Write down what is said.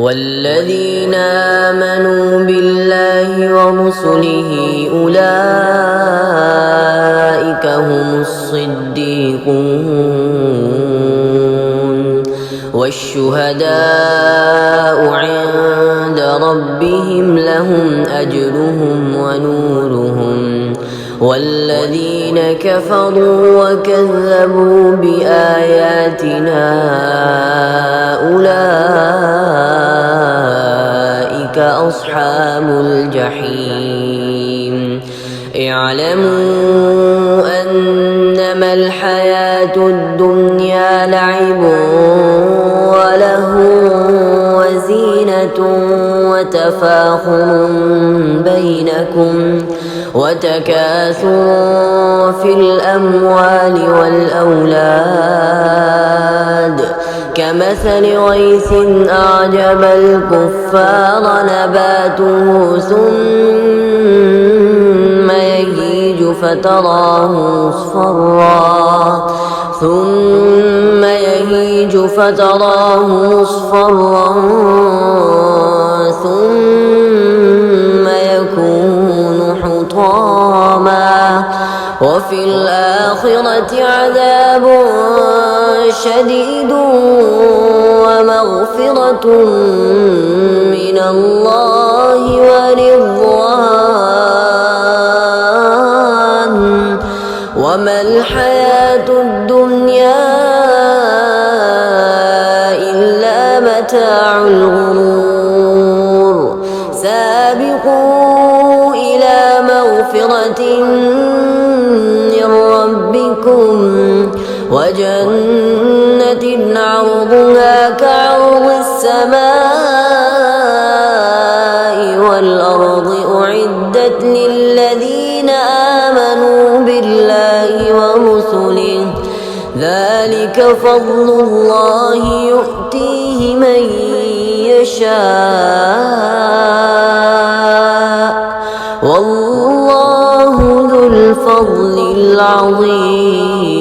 والذين آمنوا بالله ورسله أولئك هم الصديقون والشهداء عند ربهم لهم أجرهم ونورهم والذين كفروا وكذبوا بآياتنا أولئك أصحاب الجحيم اعلموا أنما الحياة الدنيا لعب وله وزينة وتفاخر بينكم وتكاثر في الأموال والأولاد كمثل غيث أعجب الكفار نباته ثم يهيج فتراه مصفرا ثم يكون حطاما وفي الآخرة عذاب شديد ومغفرة من الله ورضوان وما الحياة الدنيا إلا متاع الغرور سابقوا إلى مغفرة من ربكم وجنة عرضها كعرض السماء والأرض أعدت للذين آمنوا بالله ورسله ذلك فضل الله يؤتيه من يشاء والله ذو الفضل العظيم.